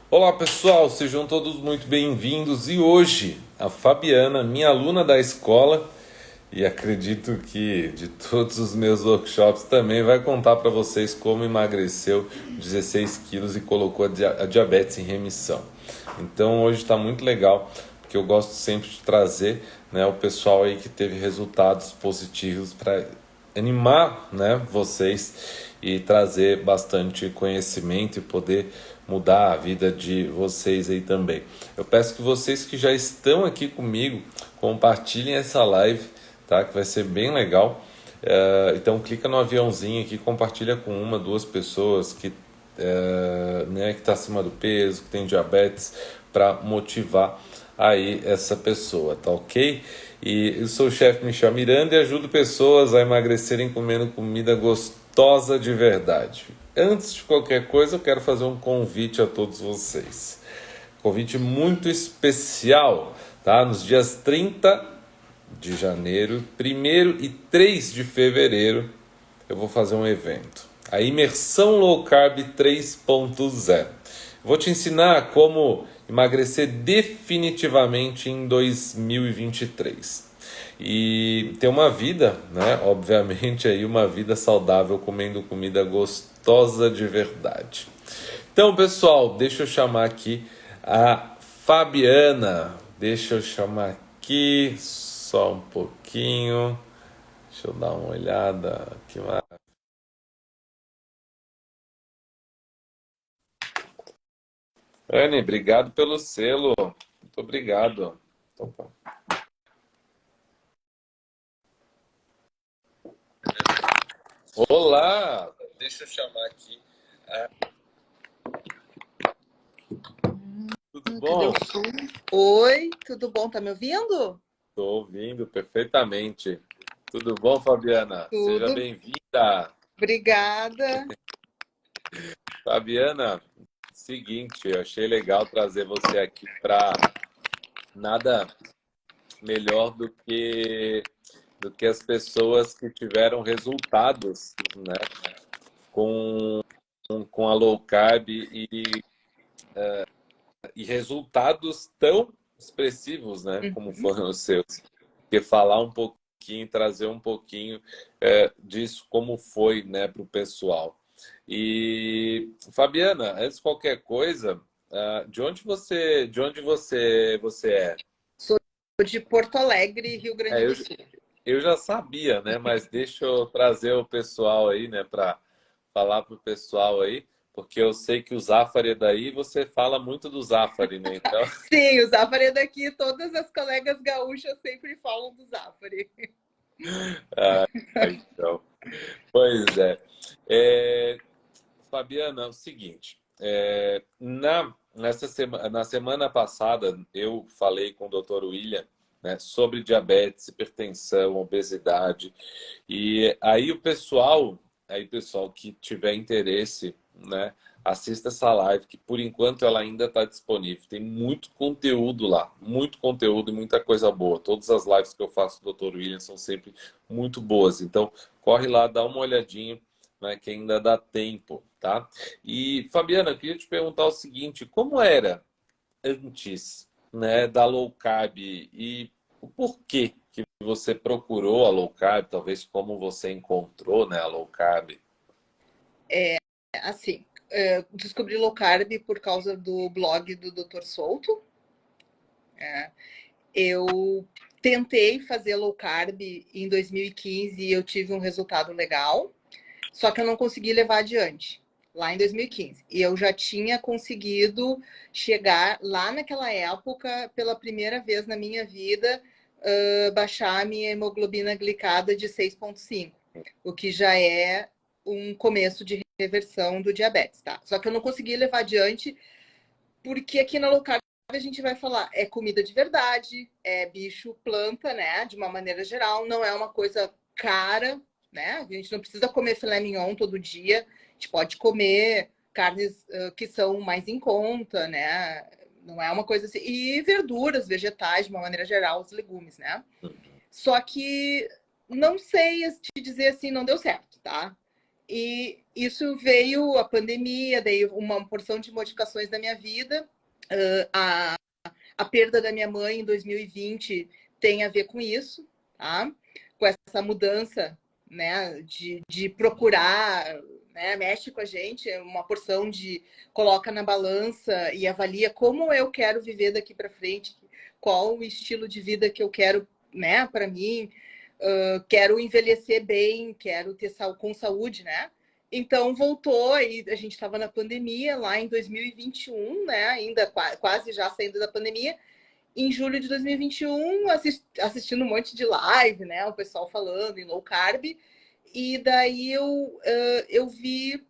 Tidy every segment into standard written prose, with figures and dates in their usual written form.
Olá pessoal, sejam todos muito bem-vindos e hoje a Fabiana, minha aluna da escola e acredito que de todos os meus workshops também vai contar para vocês como emagreceu 16 quilos e colocou a diabetes em remissão. Então hoje está muito legal porque eu gosto sempre de trazer, né, o pessoal aí que teve resultados positivos para animar, né, vocês e trazer bastante conhecimento e poder mudar a vida de vocês aí também. Eu peço que vocês que já estão aqui comigo compartilhem essa live, tá? Que vai ser bem legal. Então clica no aviãozinho aqui, compartilha com uma, duas pessoas né, que está acima do peso, que tem diabetes, para motivar aí essa pessoa, tá ok? E eu sou o chefe Michel Miranda e ajudo pessoas a emagrecerem comendo comida gostosa de verdade. Antes de qualquer coisa, eu quero fazer um convite a todos vocês. Convite muito especial, tá? Nos dias 30 de janeiro, 1º e 3 de fevereiro, eu vou fazer um evento. A Imersão Low Carb 3.0. Vou te ensinar como emagrecer definitivamente em 2023. E ter uma vida, né? Obviamente aí uma vida saudável comendo comida gostosa de verdade. Então, pessoal, deixa eu chamar aqui a Fabiana. Deixa eu chamar aqui só um pouquinho. Deixa eu dar uma olhada. Que Anne, obrigado pelo selo. Muito obrigado. Então, olá! Deixa eu chamar aqui. Tudo Cadê o bom? som? Oi, tudo bom? Tá me ouvindo? Estou ouvindo perfeitamente. Tudo bom, Fabiana? Seja Tudo. bem-vinda. Obrigada. Fabiana, seguinte, eu achei legal trazer você aqui para nada melhor do que as pessoas que tiveram resultados, né, com, com a low carb e resultados tão expressivos, né, como Uhum. foram os seus. Porque falar um pouquinho, trazer um pouquinho disso, como foi, né, para o pessoal. E, Fabiana, antes de qualquer coisa, de onde você é? Sou de Porto Alegre, Rio Grande É, do eu, Sul. eu já sabia, né? Mas deixa eu trazer o pessoal aí, né? Para falar pro pessoal aí, porque eu sei que o Zafari é daí, você fala muito do Zafari, né? Então, Sim, o Zafari é daqui, todas as colegas gaúchas sempre falam do Zafari. então, pois é. É, Fabiana, é o seguinte, na semana passada eu falei com o Dr. William, né, sobre diabetes, hipertensão, obesidade, e aí o pessoal que tiver interesse, né, assista essa live, que por enquanto ela ainda está disponível. Tem muito conteúdo lá, muito conteúdo e muita coisa boa. Todas as lives que eu faço com o Dr. William são sempre muito boas. Então, corre lá, dá uma olhadinha, né, que ainda dá tempo, tá? E, Fabiana, eu queria te perguntar o seguinte, como era antes, né, da low carb e o porquê que você procurou a low carb, talvez como você encontrou, né, a low carb? Assim, descobri low carb por causa do blog do Dr. Souto. Eu tentei fazer low carb em 2015 e eu tive um resultado legal. Só que eu não consegui levar adiante lá em 2015. E eu já tinha conseguido chegar lá naquela época, pela primeira vez na minha vida, baixar a minha hemoglobina glicada de 6,5, o que já é um começo de reversão do diabetes, tá? Só que eu não consegui levar adiante, porque aqui na low carb a gente vai falar é comida de verdade, é bicho, planta, né? De uma maneira geral, não é uma coisa cara, né? A gente não precisa comer filé mignon todo dia, a gente pode comer carnes que são mais em conta, né? Não é uma coisa assim. E verduras, vegetais, de uma maneira geral, os legumes, né? Só que não sei te dizer assim, não deu certo, tá? E isso veio a pandemia, daí uma porção de modificações da minha vida. A perda da minha mãe em 2020 tem a ver com isso, tá? Com essa mudança, né, de procurar, né, mexe com a gente, é uma porção de coloca na balança e avalia como eu quero viver daqui para frente, qual o estilo de vida que eu quero, né, para mim. Quero envelhecer bem, quero ter com saúde, né? Então voltou e a gente estava na pandemia lá em 2021, né? Ainda quase já saindo da pandemia. Em julho de 2021, assistindo um monte de live, né? O pessoal falando em low carb. E daí eu vi,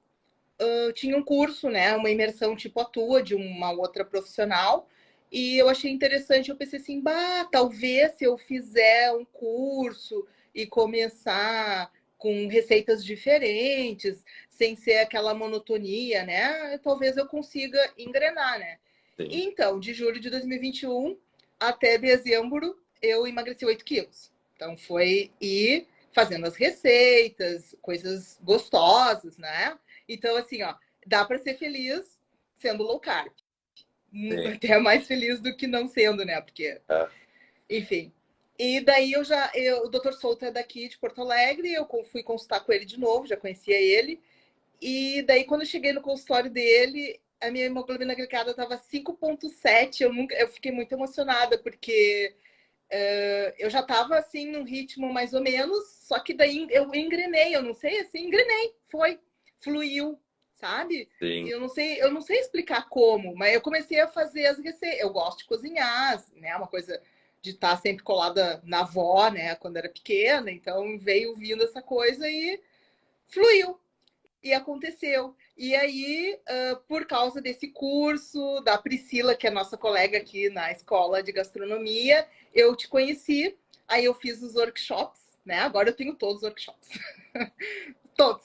tinha um curso, né? Uma imersão tipo a tua, de uma outra profissional. E eu achei interessante, eu pensei assim, bah, talvez se eu fizer um curso e começar com receitas diferentes, sem ser aquela monotonia, né? Talvez eu consiga engrenar, né? Sim. Então, de julho de 2021 até dezembro, eu emagreci 8 quilos. Então, foi ir fazendo as receitas, coisas gostosas, né? Então, assim, ó, dá para ser feliz sendo low carb. Sim. Até mais feliz do que não sendo, né? Porque, É. enfim. E daí o Dr. Souto é daqui de Porto Alegre, eu fui consultar com ele de novo, já conhecia ele. E daí, quando eu cheguei no consultório dele, a minha hemoglobina glicada estava 5,7. Eu fiquei muito emocionada, porque eu já estava assim, num ritmo mais ou menos, só que daí eu engrenei, eu não sei, assim, engrenei, fluiu, sabe? Sim. Eu não sei explicar como, mas eu comecei a fazer as receitas. Eu gosto de cozinhar, né? Uma coisa de estar sempre colada na avó, né? Quando era pequena, então veio vindo essa coisa e fluiu. E aconteceu. E aí, por causa desse curso, da Priscila, que é nossa colega aqui na escola de gastronomia, eu te conheci. Aí eu fiz os workshops, né? Agora eu tenho todos os workshops. Todos.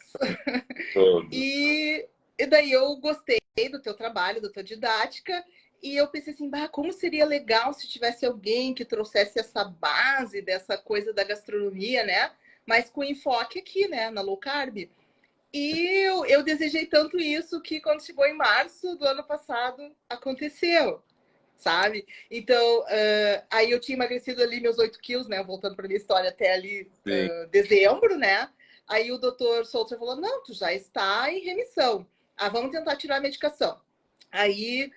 Todos. E daí eu gostei do teu trabalho, da tua didática. E eu pensei assim, bah, como seria legal se tivesse alguém que trouxesse essa base dessa coisa da gastronomia, né? Mas com enfoque aqui, né? Na low carb. E eu desejei tanto isso que quando chegou em março do ano passado, aconteceu, sabe? Então, aí eu tinha emagrecido ali meus 8 quilos, né? Voltando para minha história até ali Sim. dezembro, né? Aí o doutor Souto falou, não, tu já está em remissão. Ah, vamos tentar tirar a medicação. Aí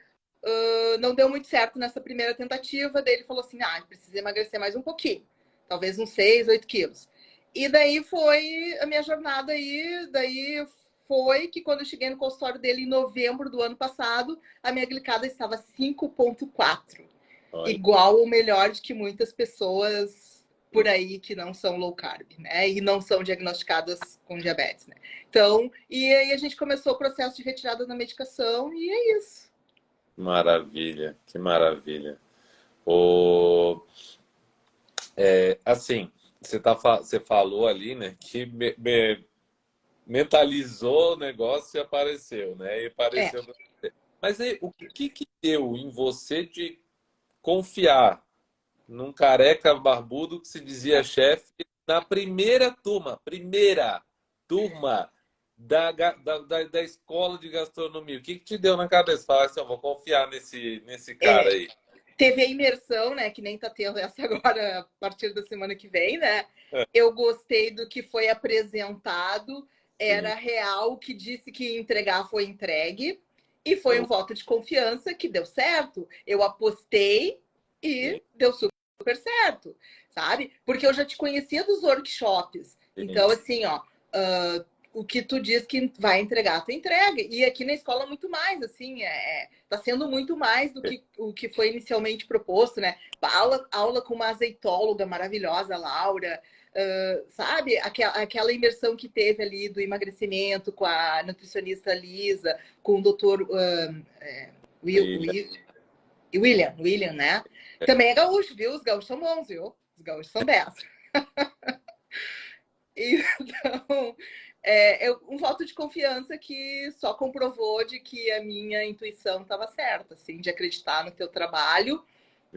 não deu muito certo nessa primeira tentativa. Daí ele falou assim, precisa emagrecer mais um pouquinho. Talvez uns 6, 8 quilos. E daí foi a minha jornada aí, daí foi que quando eu cheguei no consultório dele em novembro do ano passado, a minha glicada estava 5,4. Olha. Igual ou melhor de que muitas pessoas por aí que não são low carb, né? E não são diagnosticadas com diabetes, né? Então, e aí a gente começou o processo de retirada da medicação e é isso. Maravilha, que maravilha. O, assim, você falou ali, né, que mentalizou o negócio e apareceu, né? E É, apareceu. Mas aí, o que deu em você de confiar num careca barbudo que se dizia chefe na primeira turma da escola de gastronomia? O que te deu na cabeça? Falar assim, eu vou confiar nesse cara é, aí. teve a imersão, né? Que nem tá tendo essa agora a partir da semana que vem, né? Eu gostei do que foi apresentado, Sim. era real, o que disse que ia entregar foi entregue, e foi um voto de confiança que deu certo. Eu apostei Sim, e deu super certo, sabe? Porque eu já te conhecia dos workshops. sim, Então, assim, ó, o que tu diz que vai entregar, tu entrega. E aqui na escola muito mais, assim, tá sendo muito mais do que o que foi inicialmente proposto, né? Aula com uma azeitóloga maravilhosa, Laura, sabe? Aquela imersão que teve ali do emagrecimento com a nutricionista Lisa, com o doutor William. William, né? Também é gaúcho, viu? Os gaúchos são bons, viu? Os gaúchos são 10. Então, um voto de confiança que só comprovou de que a minha intuição estava certa, assim, de acreditar no teu trabalho.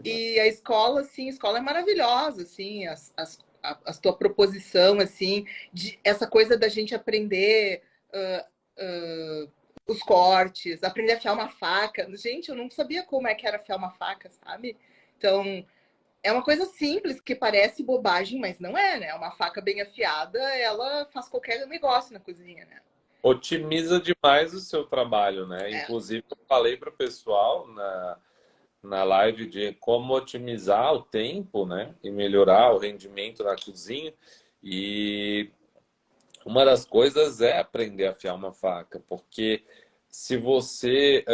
E a escola, assim, a escola é maravilhosa, assim, a tua proposição, assim, de essa coisa da gente aprender uh, os cortes, aprender a afiar uma faca. Gente, eu não sabia como é que era afiar uma faca, sabe? Então, é uma coisa simples, que parece bobagem, mas não é, né? Uma faca bem afiada, ela faz qualquer negócio na cozinha, né? Otimiza demais o seu trabalho, né? É. Inclusive, eu falei para o pessoal na live de como otimizar o tempo, né? E melhorar o rendimento na cozinha. E uma das coisas é aprender a afiar uma faca, porque se você...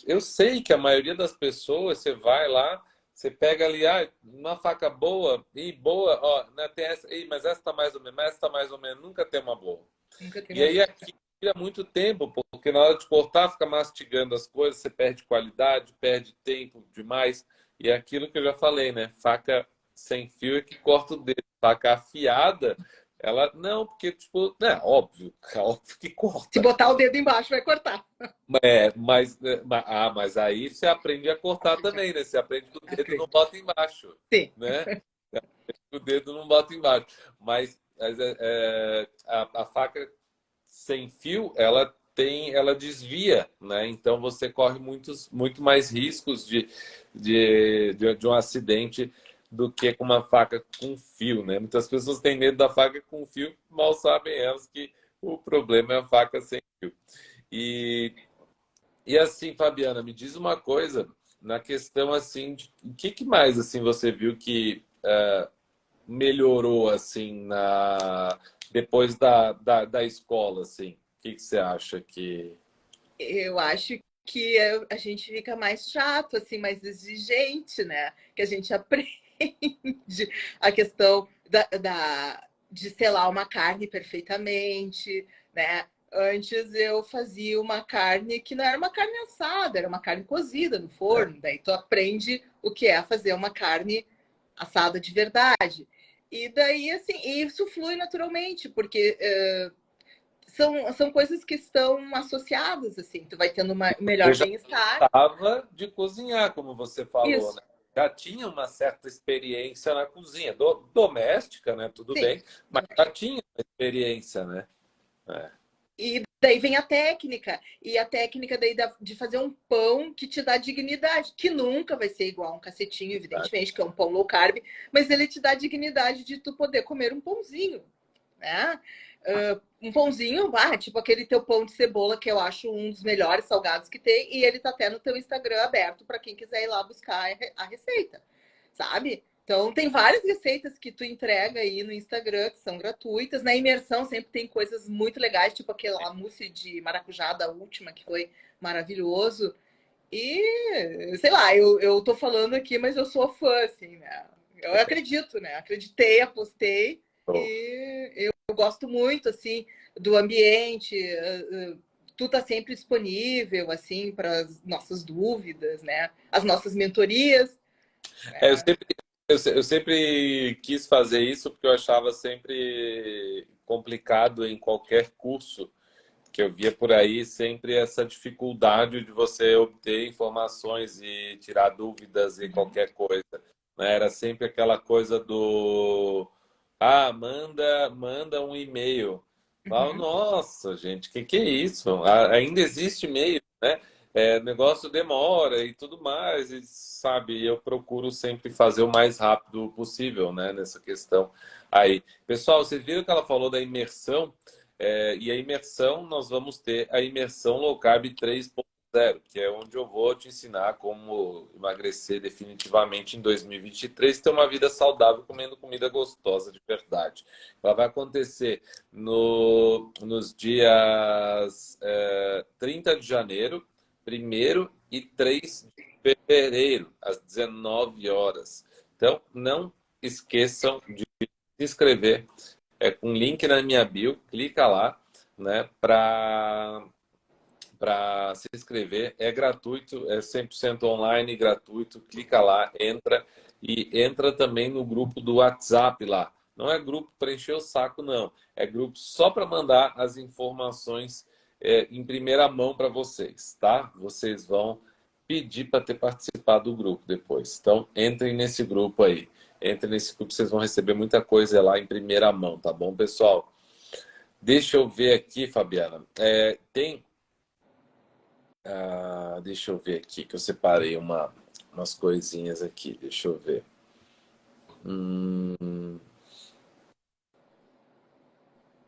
Eu sei que a maioria das pessoas, você vai lá, você pega ali, uma faca boa, e boa, ó, né, tem essa, mas essa tá mais ou menos, mas essa tá mais ou menos, nunca tem uma boa. Nunca tem E uma aí boa. aqui tira muito tempo, porque na hora de cortar, fica mastigando as coisas, você perde qualidade, perde tempo demais. E é aquilo que eu já falei, né? Faca sem fio é que corta o dedo. Faca afiada, ela não, porque, tipo, né, óbvio, óbvio que Se corta. botar o dedo embaixo, vai cortar. Mas aí você aprende a cortar Aprende, também, né? Você aprende que o dedo não aprende. bota embaixo, Sim. né? O dedo não bota embaixo. Mas a faca sem fio, ela desvia, né? Então você corre muito mais riscos de um acidente do que com uma faca com fio, né? Muitas pessoas têm medo da faca com fio, mal sabem elas que o problema é a faca sem fio. E, e assim, Fabiana, me diz uma coisa na questão assim, o que mais assim você viu que melhorou assim depois da escola, assim? O que você acha que... Eu acho que a gente fica mais chato, assim, mais exigente, né? Que a gente aprende a questão de selar uma carne perfeitamente, né? Antes eu fazia uma carne que não era uma carne assada, era uma carne cozida no É, forno. Daí tu aprende o que é fazer uma carne assada de verdade. E daí, assim, isso flui naturalmente, porque são coisas que estão associadas, assim. Tu vai tendo um você melhor já bem-estar. gostava de cozinhar, como você falou, Isso, né? Já tinha uma certa experiência na cozinha, doméstica, né? Tudo sim. bem, mas já tinha uma experiência, né? É, E daí vem a técnica. E a técnica daí de fazer um pão que te dá dignidade, que nunca vai ser igual a um cacetinho, verdade. evidentemente, que é um pão low carb, mas ele te dá dignidade de tu poder comer um pãozinho, né? Um pãozinho, tipo aquele teu pão de cebola, que eu acho um dos melhores salgados que tem, e ele tá até no teu Instagram aberto para quem quiser ir lá buscar a receita, sabe? Então, tem várias receitas que tu entrega aí no Instagram, que são gratuitas. Na imersão sempre tem coisas muito legais, tipo aquela mousse de maracujá da última, que foi maravilhoso. E, sei lá, eu tô falando aqui, mas eu sou fã, assim, né? Eu acredito, né? Acreditei, apostei Bom, e eu gosto muito, assim, do ambiente. Tu tá sempre disponível, assim, para as nossas dúvidas, né? As nonossas mentorias, eu né? sempre, eu sempre quis fazer isso porque eu achava sempre complicado em qualquer curso que eu via por aí, sempre essa dificuldade de você obter informações e tirar dúvidas e Uhum, qualquer coisa, né? Era sempre aquela coisa do manda um e-mail. Falo, uhum. nossa, gente, que é isso? Ainda existe e-mail, né? O negócio demora e tudo mais, e sabe, eu procuro sempre fazer o mais rápido possível, né, nessa questão aí. Pessoal, vocês viram que ela falou da imersão? E a imersão, nós vamos ter a imersão Low Carb 3.0, que é onde eu vou te ensinar como emagrecer definitivamente em 2023 e ter uma vida saudável comendo comida gostosa de verdade. Ela vai acontecer nos dias 30 de janeiro, 1º e 3 de fevereiro, às 19 horas. Então, não esqueçam de se inscrever. Com link na minha bio, clica lá, né, para se inscrever. É gratuito, é 100% online, gratuito. Clica lá, entra e entra também no grupo do WhatsApp lá. Não é grupo para encher o saco, não. É grupo só para mandar as informações em primeira mão para vocês, tá? Vocês vão pedir para ter participado do grupo depois. Então, entrem nesse grupo aí. Entrem nesse grupo, vocês vão receber muita coisa lá em primeira mão, tá bom, pessoal? Deixa eu ver aqui, Fabiana. Deixa eu ver aqui, que eu separei umas coisinhas aqui. Deixa eu ver. Hum,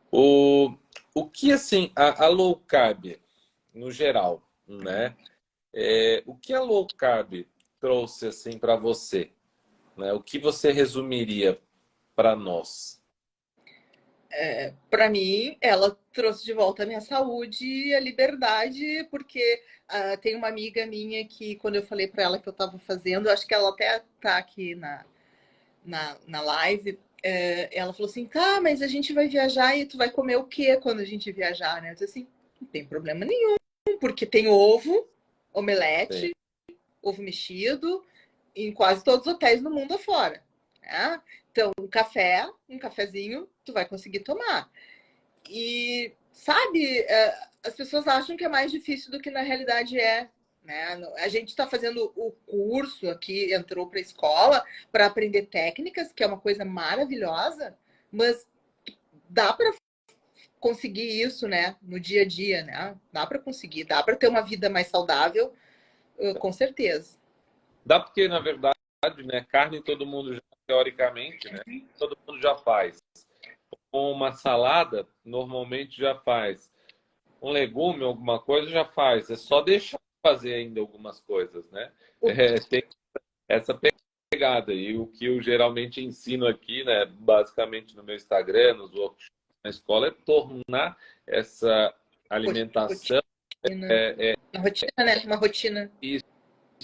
o, o que, assim, a low carb, no geral, né? O que a low carb trouxe, assim, para você, né? O que você resumiria para nós? Para mim, ela trouxe de volta a minha saúde e a liberdade, porque tem uma amiga minha que, quando eu falei para ela que eu estava fazendo, acho que ela até está aqui na live, ela falou assim: tá, mas a gente vai viajar e tu vai comer o quê quando a gente viajar, né? Eu disse assim: não tem problema nenhum, porque tem ovo, Sim. omelete, ovo mexido, em quase todos os hotéis no mundo afora. Né? Então, um cafezinho, tu vai conseguir tomar. E, sabe, as pessoas acham que é mais difícil do que na realidade é. Né? A gente está fazendo o curso aqui, entrou para a escola para aprender técnicas, que é uma coisa maravilhosa, mas dá para conseguir isso, né, no dia a dia, né? Dá para conseguir, dá para ter uma vida mais saudável, com certeza. Dá porque, na verdade, né, carne todo mundo já, teoricamente, né, todo mundo já faz. Com uma salada, normalmente já faz. Um legume, alguma coisa, já faz. É só deixar fazer ainda algumas coisas, né? Tem essa pegada. E o que eu geralmente ensino aqui, né, basicamente no meu Instagram, nos workshops, na escola, é tornar essa alimentação Rotina, uma rotina, né? Uma rotina. isso,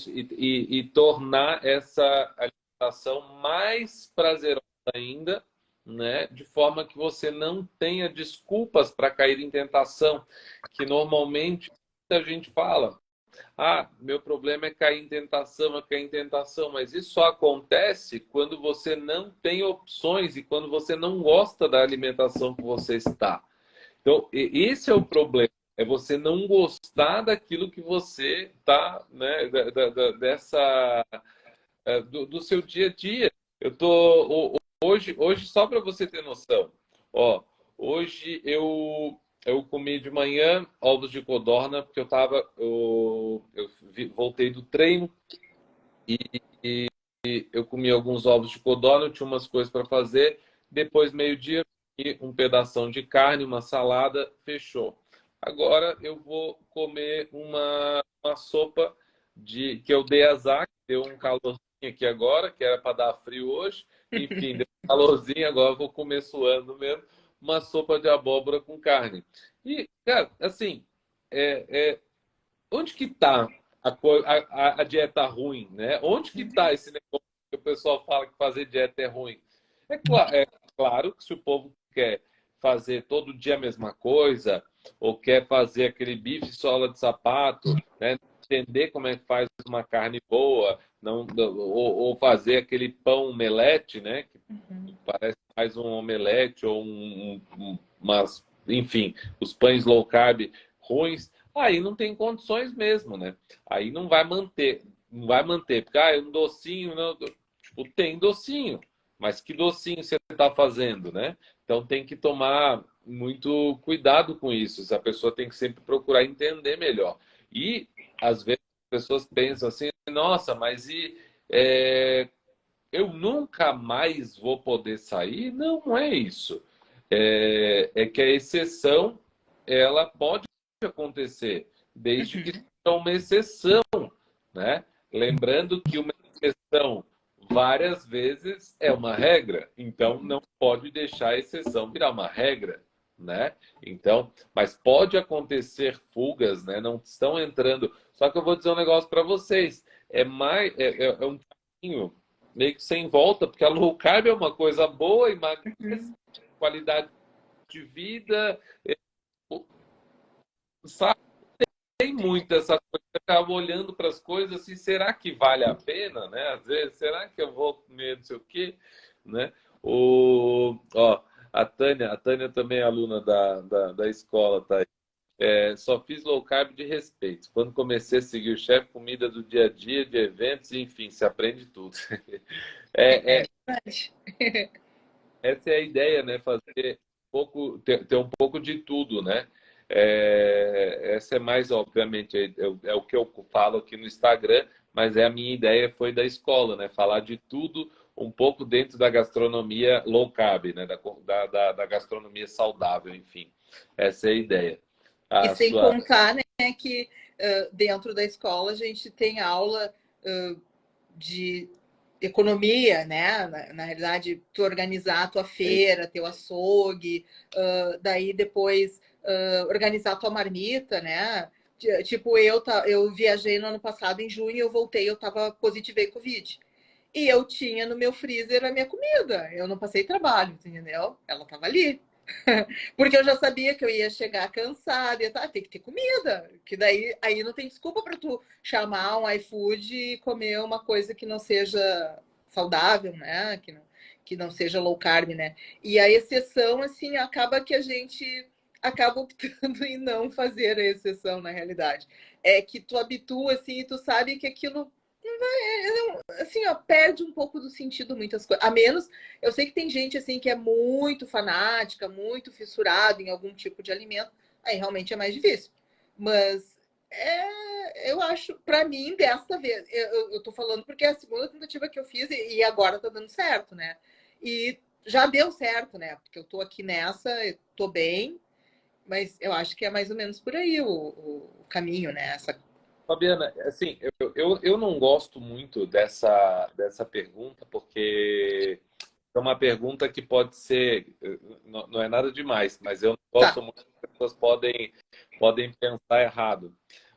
e tornar essa alimentação mais prazerosa ainda, né? De forma que você não tenha desculpas para cair em tentação, que normalmente muita gente fala: ah, meu problema é cair em tentação, é cair em tentação, mas isso só acontece quando você não tem opções e quando você não gosta da alimentação que você está. Então, esse é o problema. É você não gostar daquilo que você está, né, dessa, do seu dia a dia. Eu tô hoje só para você ter noção. Ó, hoje eu comi de manhã ovos de codorna porque voltei do treino e eu comi alguns ovos de codorna, eu tinha umas coisas para fazer. Depois, meio-dia, um pedação de carne, uma salada, fechou. Agora eu vou comer uma sopa que eu dei azar, que deu um calorzinho aqui agora, que era para dar frio hoje. Enfim, deu um calorzinho, agora eu vou comer suando mesmo. Uma sopa de abóbora com carne. E, cara, assim, onde que está a dieta ruim, né? Onde que está esse negócio que o pessoal fala que fazer dieta é ruim? É claro que se o povo quer fazer todo dia a mesma coisa, ou quer fazer aquele bife sola de sapato, né? Entender como é que faz uma carne boa, não, ou fazer aquele pão omelete, né? Que parece mais um omelete ou enfim, os pães low carb ruins, aí não tem condições mesmo, né? Aí não vai manter, porque um docinho, não, tipo, tem docinho, mas que docinho você está fazendo, né? Então tem que tomar muito cuidado com isso. A pessoa tem que sempre procurar entender melhor. E às vezes as pessoas pensam assim: nossa, mas eu nunca mais vou poder sair? Não, não é isso. É que a exceção ela pode acontecer, desde que seja uma exceção, né? Lembrando que uma exceção várias vezes é uma regra, então não pode deixar a exceção virar uma regra, né? Então, mas pode acontecer fugas, né? Não estão entrando. Só que eu vou dizer um negócio para vocês, é um caminho meio que sem volta, porque a low carb é uma coisa boa, emagrece, qualidade de vida, sabe? Tem muito essa coisa, eu acabo olhando para as coisas assim, será que vale a pena, né? Às vezes, será que eu vou comer não sei o quê, né? Ó, a Tânia também é aluna da escola, tá aí. Só fiz low carb de respeito. Quando comecei a seguir o chefe, comida do dia a dia, de eventos, enfim, se aprende tudo. É, é, Verdade. essa é a ideia, né? Fazer ter um pouco de tudo, né? Essa é mais, obviamente, é o que eu falo aqui no Instagram, mas a minha ideia foi da escola, né? Falar de tudo um pouco dentro da gastronomia low carb, né? Da gastronomia saudável, enfim. Essa é a ideia. E A sem sua contar, né, que dentro da escola a gente tem aula de economia, né? Na realidade, tu organizar a tua feira, teu açougue, daí depois organizar a tua marmita, né? Tipo, eu viajei no ano passado, em junho, eu voltei, eu tava positivei Covid. E eu tinha no meu freezer a minha comida. Eu não passei trabalho, entendeu? Ela tava ali. Porque eu já sabia que eu ia chegar cansada, e tem que ter comida, que daí aí não tem desculpa para tu chamar um iFood e comer uma coisa que não seja saudável, né? Que não seja low carb, né? E a exceção, assim, acaba que a gente acaba optando em não fazer a exceção na realidade. É que tu habitua, assim, e tu sabe que aquilo assim, ó, perde um pouco do sentido muitas coisas. A menos, eu sei que tem gente assim que é muito fanática, muito fissurado em algum tipo de alimento, aí realmente é mais difícil. Mas eu acho, para mim, dessa vez, eu tô falando porque é a segunda tentativa que eu fiz e agora tá dando certo, né? E já deu certo, né? Porque eu tô aqui nessa, eu tô bem, mas eu acho que é mais ou menos por aí o caminho, né? Fabiana, assim, eu não gosto muito dessa pergunta, porque é uma pergunta que pode ser, não é nada demais, mas eu não Tá. gosto muito que as pessoas podem pensar errado.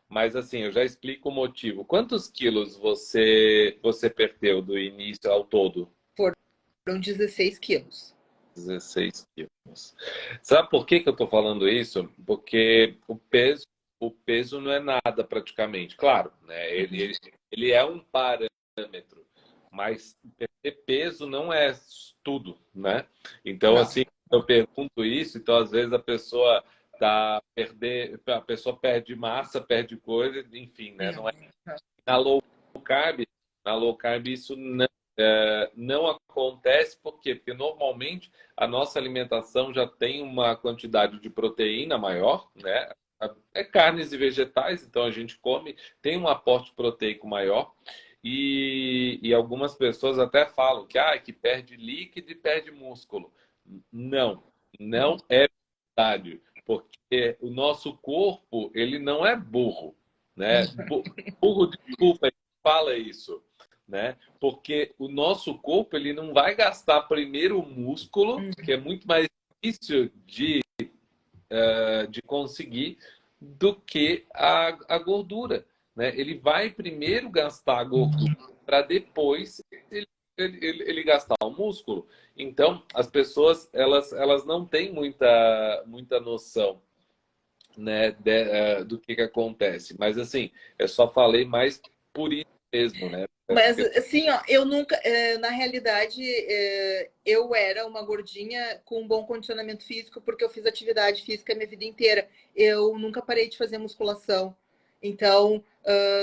Mas assim, eu já explico o motivo. Quantos quilos você perdeu do início ao todo? Foram 16 quilos. 16 quilos. Sabe por que que eu estou falando isso? Porque o peso não é nada praticamente. Claro, né? Ele é um parâmetro, mas perder peso não é tudo, né? Então, Não, assim, eu pergunto isso, então às vezes a pessoa perde massa, perde coisa, enfim, né? não, Não é não. na low carb, na low carb isso não acontece, por quê? Porque normalmente a nossa alimentação já tem uma quantidade de proteína maior, né? É carnes e vegetais, então a gente come, tem um aporte proteico maior. E algumas pessoas até falam que perde líquido e perde músculo. Não, não é verdade, porque o nosso corpo, ele não é burro, né? Burro, desculpa, ele fala isso, né? Porque o nosso corpo, ele não vai gastar primeiro o músculo, que é muito mais difícil de conseguir, do que a gordura, né? Ele vai primeiro gastar a gordura para depois ele gastar o músculo. Então, as pessoas, elas não têm muita noção, né, do que acontece. Mas, assim, eu só falei mais por isso mesmo, né? Mas assim, ó, eu nunca, na realidade, eu era uma gordinha com um bom condicionamento físico porque eu fiz atividade física a minha vida inteira. Eu nunca parei de fazer musculação. Então,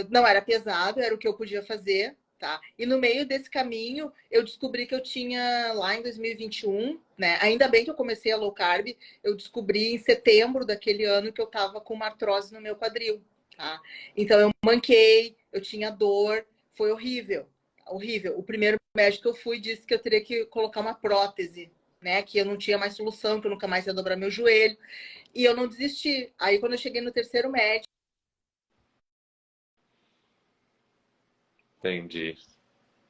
não era pesado, era o que eu podia fazer, tá? E no meio desse caminho, eu descobri que eu tinha lá em 2021, né? Ainda bem que eu comecei a low carb, eu descobri em setembro daquele ano que eu tava com uma artrose no meu quadril, tá? Então eu manquei, eu tinha dor, foi horrível, horrível. O primeiro médico que eu fui disse que eu teria que colocar uma prótese, né? Que eu não tinha mais solução, que eu nunca mais ia dobrar meu joelho. E eu não desisti. Aí quando eu cheguei no terceiro médico, Entendi.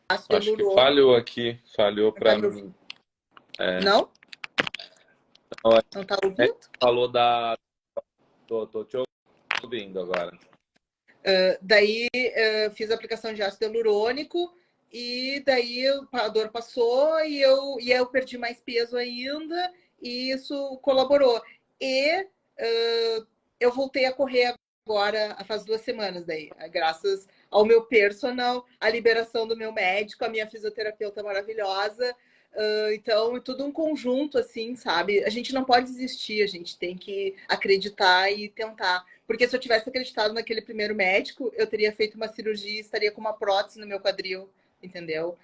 ácido Acho que hialurônico, falhou aqui, falhou não tá para me ouvindo? mim. É, Não? Não tá ouvindo? falou da. Tô te ouvindo agora. Daí fiz a aplicação de ácido hialurônico e daí a dor passou e eu perdi mais peso ainda e isso colaborou. E eu voltei a correr agora faz 2 semanas daí, graças ao meu personal, a liberação do meu médico, a minha fisioterapeuta maravilhosa. Então, é tudo um conjunto, assim, sabe? A gente não pode desistir, a gente tem que acreditar e tentar. Porque se eu tivesse acreditado naquele primeiro médico, eu teria feito uma cirurgia e estaria com uma prótese no meu quadril, entendeu?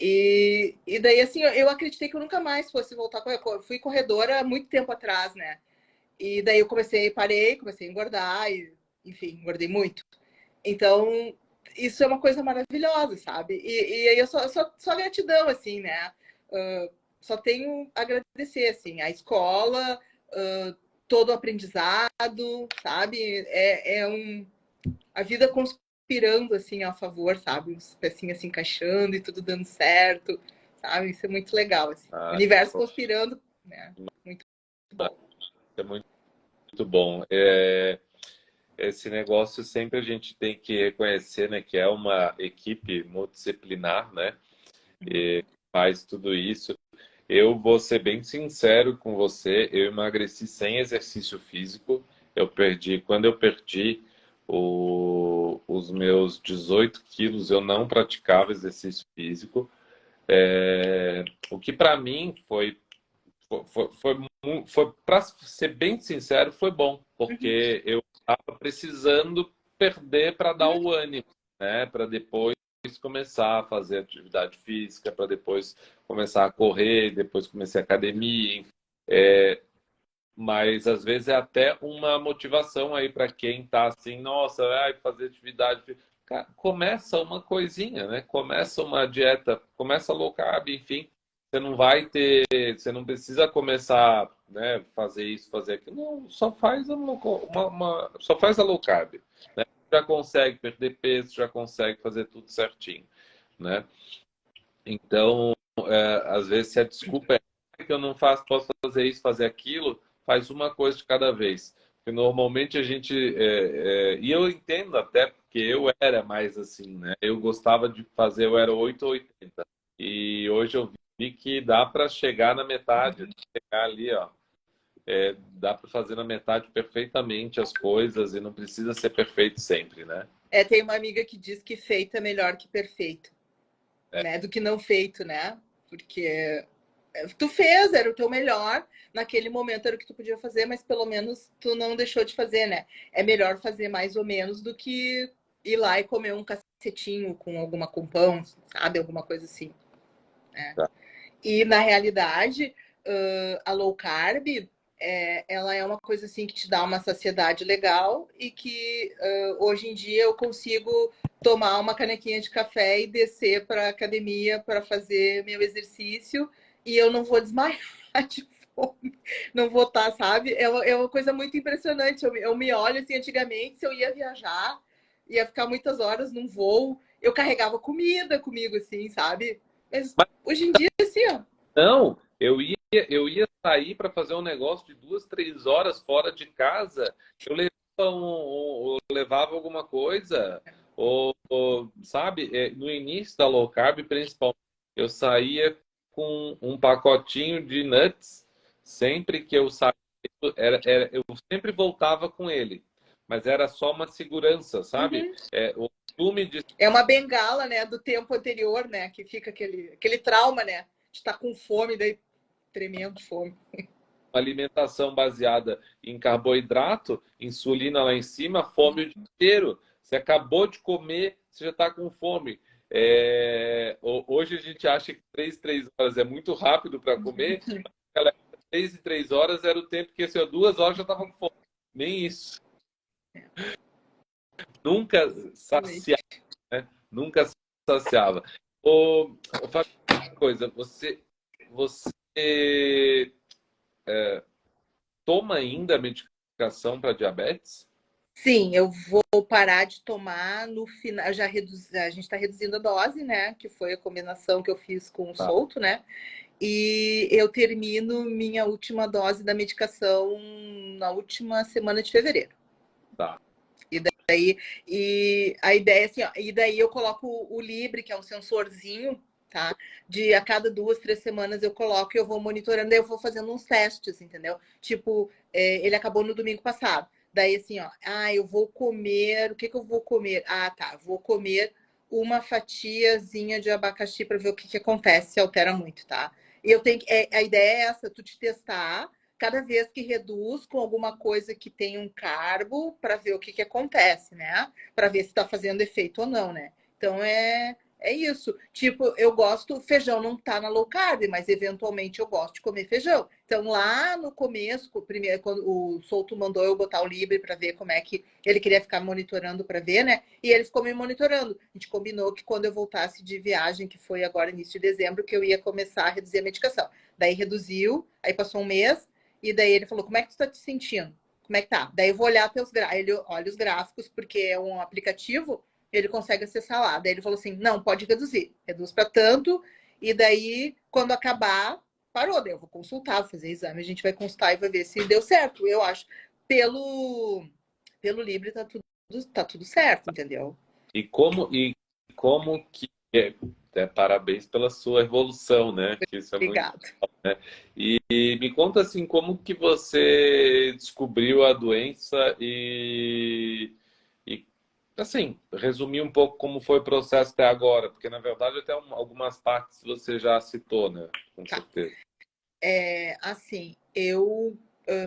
E daí, assim, eu acreditei que eu nunca mais fosse voltar a correr. Eu fui corredora há muito tempo atrás, né? E daí eu parei, comecei a engordar, e, enfim, engordei muito. Então, isso é uma coisa maravilhosa, sabe? E aí eu só gratidão, assim, né? Só tenho a agradecer, assim, a escola, todo o aprendizado, sabe? A vida conspirando, assim, a favor, sabe? Os pecinhas se encaixando e tudo dando certo, sabe? Isso é muito legal, assim. O Ah, universo conspirando, né? Muito bom. é muito bom. Esse negócio sempre a gente tem que reconhecer, né, que é uma equipe multidisciplinar, né, e faz tudo isso. Eu vou ser bem sincero com você, eu emagreci sem exercício físico. Quando eu perdi os meus 18 quilos, eu não praticava exercício físico. O que para mim foi para ser bem sincero, foi bom, Uhum. porque eu estava precisando perder para dar o ânimo, né? Para depois começar a fazer atividade física, para depois começar a correr, depois comecei a academia, enfim. Mas às vezes é até uma motivação aí para quem tá assim, nossa, ai, fazer atividade física. Cara, começa uma coisinha, né? Começa uma dieta, começa low carb, enfim. Você não vai ter, você não precisa começar, né, fazer isso, fazer aquilo. Não, só faz só faz a low carb, né? Já consegue perder peso, já consegue fazer tudo certinho, né? Então, às vezes, se a desculpa é que eu não faço, posso fazer isso, fazer aquilo, faz uma coisa de cada vez. Porque normalmente a gente. E eu entendo até porque eu era mais assim, né? Eu gostava de fazer, eu era 8 ou 80. E hoje eu vi que dá para chegar na metade, chegar ali, ó. Dá para fazer na metade perfeitamente as coisas e não precisa ser perfeito sempre, né? Tem uma amiga que diz que feito é melhor que perfeito, É, né? Do que não feito, né? Porque tu fez, era o teu melhor, naquele momento era o que tu podia fazer, mas pelo menos tu não deixou de fazer, né? É melhor fazer mais ou menos do que ir lá e comer um cacetinho com pão, sabe? Alguma coisa assim. Né? tá. E na realidade, a low carb, ela é uma coisa assim que te dá uma saciedade legal e que hoje em dia eu consigo tomar uma canequinha de café e descer para a academia para fazer meu exercício e eu não vou desmaiar de fome, não vou estar, sabe? É uma coisa muito impressionante. Eu me olho assim, antigamente, se eu ia viajar, ia ficar muitas horas num voo, eu carregava comida comigo, assim, sabe? Mas hoje em dia, assim, ó. Não, eu ia sair para fazer um negócio de 2, 3 horas fora de casa. Eu levava, eu levava alguma coisa, sabe? No início da low carb, principalmente, eu saía com um pacotinho de nuts. Sempre que eu saía, eu sempre voltava com ele, mas era só uma segurança, sabe? Uhum. O costume de É uma bengala, né, do tempo anterior, né, que fica aquele trauma, né, de estar com fome, daí tremendo de fome. alimentação baseada em carboidrato, insulina lá em cima, fome o dia inteiro. Você acabou de comer, você já está com fome. Hoje a gente acha que 3 horas é muito rápido para comer. Naquela época, 3 e 3 horas era o tempo que, assim, 2 horas já estava com fome. Nem isso. Nunca saciava, Exatamente. né? Nunca saciava. Fábio, uma coisa, você toma ainda medicação para diabetes? Sim, eu vou parar de tomar no final, a gente está reduzindo a dose, né, que foi a combinação que eu fiz com o Tá, solto, né, e eu termino minha última dose da medicação na última semana de fevereiro. tá. E a ideia é assim, ó, e daí eu coloco o Libre, que é um sensorzinho, tá? De a cada 2, 3 semanas eu coloco e eu vou monitorando, daí eu vou fazendo uns testes, entendeu? Tipo, ele acabou no domingo passado. Daí assim, ó, eu vou comer, o que que eu vou comer? Ah, tá, vou comer uma fatiazinha de abacaxi para ver o que que acontece, se altera muito, tá? E eu tenho a ideia é essa, tu te testar cada vez que reduz com alguma coisa que tem um carbo para ver o que, que acontece, né? Para ver se está fazendo efeito ou não, né? Então É isso. Tipo, eu gosto, feijão não tá na low carb, mas eventualmente eu gosto de comer feijão. Então, lá no começo, primeiro, quando o Souto mandou eu botar o Libre para ver como é que ele queria ficar monitorando para ver, né? E ele ficou me monitorando. A gente combinou que quando eu voltasse de viagem, que foi agora início de dezembro, que eu ia começar a reduzir a medicação. Daí reduziu, aí passou um mês, e daí ele falou: como é que tu tá te sentindo? Como é que tá? Daí eu vou olhar teus gráficos. Ele olha os gráficos, porque é um aplicativo, ele consegue acessar lá. Daí ele falou assim: não, pode reduzir. Reduz para tanto, e daí, quando acabar, parou. Daí eu vou consultar, vou fazer exame, a gente vai consultar e vai ver se deu certo. Eu acho. Pelo Libre tá tudo certo, entendeu? E como que parabéns pela sua evolução, né? Que isso é muito. Obrigada. E me conta assim, como que você descobriu a doença e assim, resumir um pouco como foi o processo até agora, porque na verdade até algumas partes você já citou, né? Com Tá. certeza. Assim, eu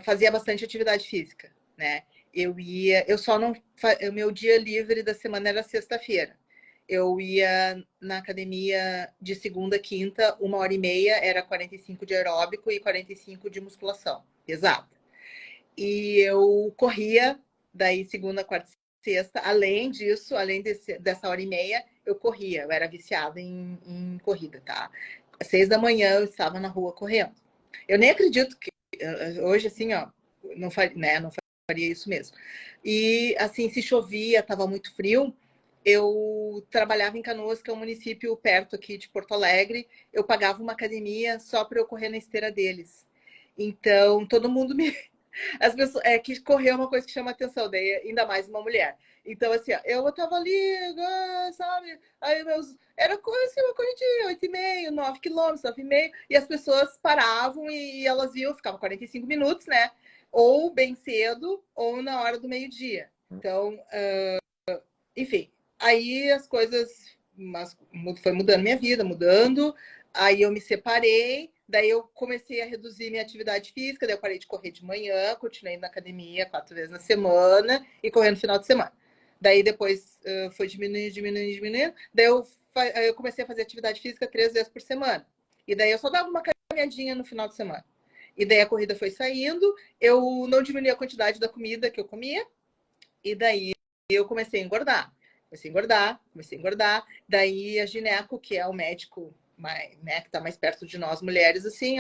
fazia bastante atividade física, né? Eu só não, o meu dia livre da semana era sexta-feira. Eu ia na academia de segunda a quinta, 1h30, era 45 de aeróbico e 45 de musculação, exato. E eu corria, daí segunda, quarta e sexta. Além disso, dessa hora e meia, eu corria. Eu era viciada em corrida, tá? Às 6 da manhã eu estava na rua correndo. Eu nem acredito que hoje, assim, ó, não faria, né, não faria isso mesmo. E, assim, se chovia, estava muito frio, eu trabalhava em Canoas, que é um município perto aqui de Porto Alegre. Eu pagava uma academia só para eu correr na esteira deles. Então, todo mundo me. As pessoas. É que correr é uma coisa que chama atenção, daí ainda mais uma mulher. Então, assim, ó, eu tava ali, sabe? Aí era coisa assim, uma corridinha, 8,5, 9 quilômetros, 9,5, e as pessoas paravam e elas iam, ficavam 45 minutos, né? Ou bem cedo, ou na hora do meio-dia. Então, enfim, aí as coisas foi mudando minha vida, mudando. Aí eu me separei, daí eu comecei a reduzir minha atividade física, daí eu parei de correr de manhã, continuei na academia 4 vezes na semana e correndo no final de semana. Daí depois foi diminuindo. Daí eu comecei a fazer atividade física 3 vezes por semana. E daí eu só dava uma caminhadinha no final de semana. E daí a corrida foi saindo, eu não diminui a quantidade da comida que eu comia, e daí eu comecei a engordar. Comecei a engordar. Daí a gineco, que é o médico né, que está mais perto de nós mulheres, assim,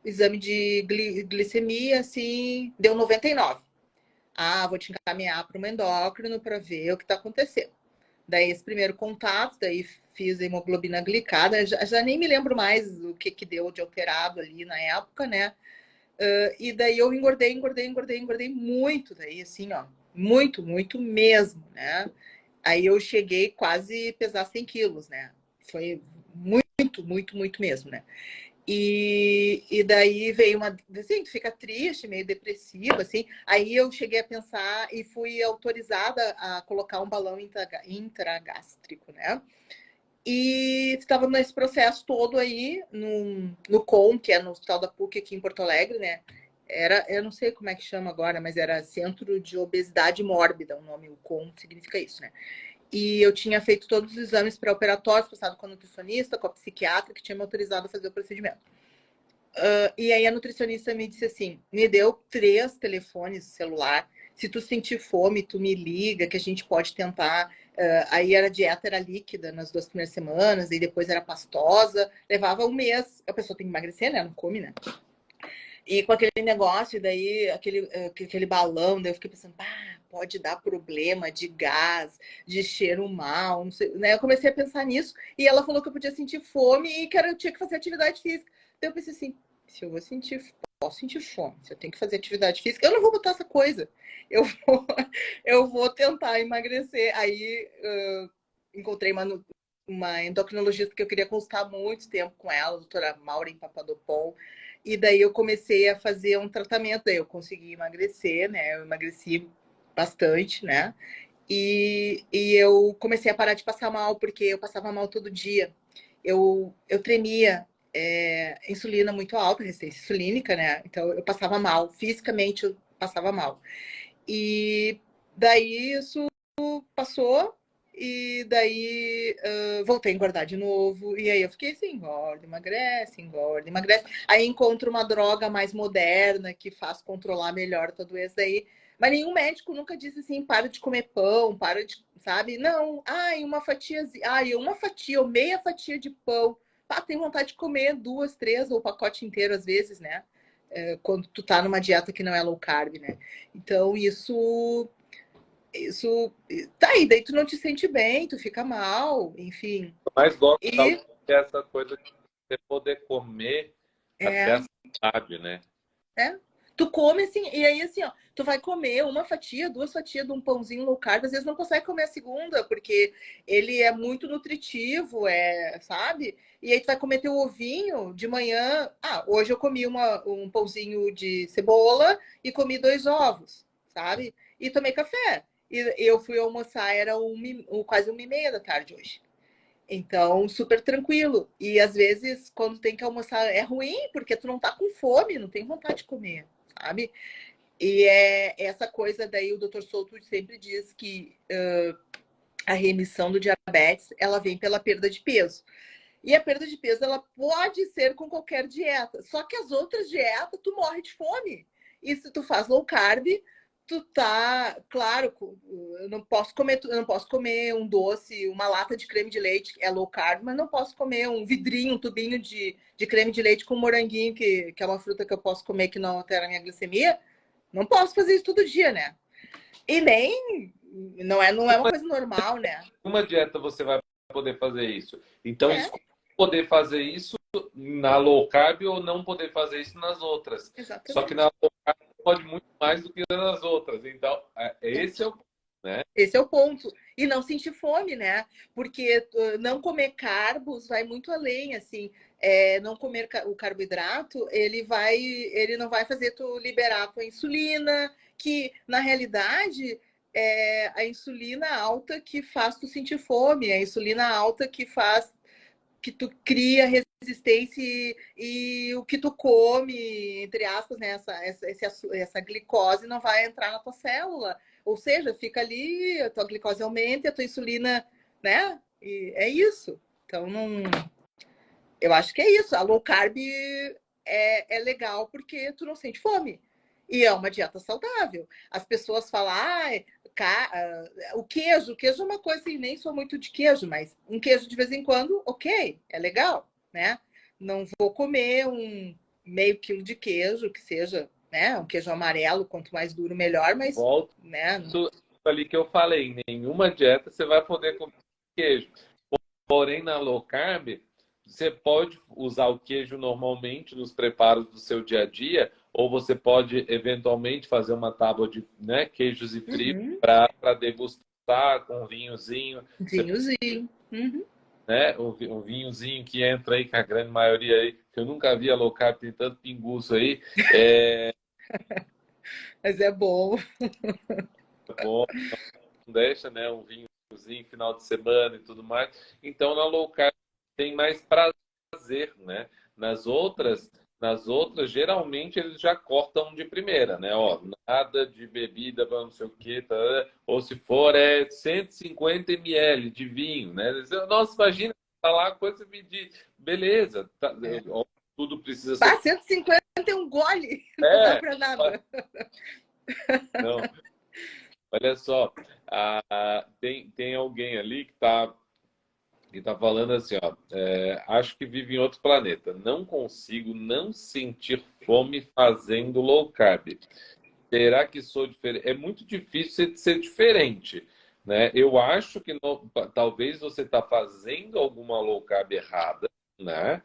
exame de glicemia, assim, deu 99. Ah, vou te encaminhar para uma endócrino para ver o que está acontecendo. Daí esse primeiro contato, daí fiz a hemoglobina glicada, já nem me lembro mais o que deu de alterado ali na época, né? E daí eu engordei muito, daí assim, ó, muito mesmo, né? Aí eu cheguei quase a pesar 100 quilos, né? Foi muito mesmo, né? E daí veio uma, assim, tu fica triste, meio depressiva, assim. Aí eu cheguei a pensar e fui autorizada a colocar um balão intragástrico, né? E estava nesse processo todo aí no COM, que é no Hospital da PUC aqui em Porto Alegre, né? Eu não sei como é que chama agora, mas era Centro de Obesidade Mórbida, o nome, o COM significa isso, né? E eu tinha feito todos os exames pré-operatórios, passado com a nutricionista, com a psiquiatra, que tinha me autorizado a fazer o procedimento. E aí a nutricionista me disse assim, me deu 3 telefones celular, se tu sentir fome, tu me liga, que a gente pode tentar. Aí a dieta era líquida nas 2 primeiras semanas, e depois era pastosa, levava um mês, a pessoa tem que emagrecer, né? Não come, né? E com aquele negócio, daí aquele balão, daí eu fiquei pensando, pode dar problema de gás, de cheiro mal, não sei, né? Eu comecei a pensar nisso, e ela falou que eu podia sentir fome e que eu tinha que fazer atividade física. Então eu pensei assim, se eu posso sentir fome, se eu tenho que fazer atividade física, eu não vou botar essa coisa. Eu vou, eu vou tentar emagrecer. Aí encontrei uma endocrinologista que eu queria consultar há muito tempo com ela, a doutora Maureen Papadopoulos. E daí eu comecei a fazer um tratamento, daí eu consegui emagrecer, né? Eu emagreci bastante, né? E eu comecei a parar de passar mal, porque eu passava mal todo dia. Eu tremia, insulina muito alta, resistência insulínica, né? Então eu passava mal, fisicamente eu passava mal. E daí isso passou, e daí voltei a engordar de novo. E aí eu fiquei assim, engorda, emagrece, engorda, emagrece. Aí encontro uma droga mais moderna que faz controlar melhor a tua doença daí. Mas nenhum médico nunca disse assim, para de comer pão, para de, sabe? Não, ai, uma fatia ou meia fatia de pão. Pá, tem vontade de comer 2, 3 ou o pacote inteiro às vezes, né? Quando tu tá numa dieta que não é low carb, né? Então isso tá aí, daí tu não te sente bem, tu fica mal, enfim. Eu mais gosto da E luta é essa coisa de você poder comer até é, a saciedade, né? é. Tu come assim, e aí assim, ó, tu vai comer uma fatia, 2 fatias de um pãozinho low carb, às vezes não consegue comer a segunda, porque ele é muito nutritivo, sabe? E aí tu vai comer teu ovinho de manhã. Ah, hoje eu comi um pãozinho de cebola e comi 2 ovos, sabe? E tomei café. E eu fui almoçar, era quase 1h30 da tarde hoje. Então, super tranquilo. E às vezes, quando tem que almoçar, é ruim, porque tu não tá com fome, não tem vontade de comer, sabe? E é essa coisa daí, o Dr. Souto sempre diz que a remissão do diabetes, ela vem pela perda de peso. E a perda de peso, ela pode ser com qualquer dieta. Só que as outras dietas, tu morre de fome. E se tu faz low carb, tu tá, claro, eu não posso comer um doce, uma lata de creme de leite, que é low carb, mas não posso comer um vidrinho, um tubinho de creme de leite com moranguinho, que é uma fruta que eu posso comer que não altera a minha glicemia. Não posso fazer isso todo dia, né? E nem, não é uma coisa normal, né? Uma dieta você vai poder fazer isso. Então, É, escolha poder fazer isso na low carb ou não poder fazer isso nas outras. Só que na exatamente. low carb pode muito mais do que nas outras. Então, É. esse é o ponto, né? Esse é o ponto. E não sentir fome, né? Porque não comer carbos vai muito além, assim. Não comer o carboidrato, ele não vai fazer tu liberar a tua insulina, que na realidade é a insulina alta que faz tu sentir fome, é a insulina alta que faz que tu cria resistência e o que tu come, entre aspas, né, essa glicose não vai entrar na tua célula. Ou seja, fica ali, a tua glicose aumenta, a tua insulina, né? E é isso. Então, não, eu acho que é isso. A low carb é legal porque tu não sente fome. E é uma dieta saudável. As pessoas falam, o queijo é uma coisa assim, nem sou muito de queijo, mas um queijo de vez em quando, ok, é legal, né? Não vou comer um meio quilo de queijo, que seja, né, um queijo amarelo, quanto mais duro, melhor, mas, Volto né? ali que eu falei. Em nenhuma dieta você vai poder comer queijo. Porém, na low carb, você pode usar o queijo normalmente nos preparos do seu dia a dia, ou você pode eventualmente fazer uma tábua de, né, queijos e frios Uhum. para degustar com um vinhozinho. Você, Vinhozinho. Uhum. né, um vinhozinho que entra aí, com a grande maioria aí, que eu nunca vi a low carb, tem tanto pinguço aí. Mas é bom. Bom, não deixa, né, um vinhozinho final de semana e tudo mais. Então, na low carb tem mais prazer, né? Nas outras, geralmente eles já cortam de primeira, né? Ó, nada de bebida para não sei o quê, tá? Ou se for, 150 ml de vinho, né? Nossa, imagina, tá lá, coisa de beleza, tá, É. tudo precisa ser. 150 é um gole, não dá É, para nada. não, olha só, tem alguém ali que tá falando assim, ó, acho que vive em outro planeta. Não consigo não sentir fome fazendo low carb. Será que sou diferente? É muito difícil ser diferente, né? Eu acho que talvez você está fazendo alguma low carb errada, né?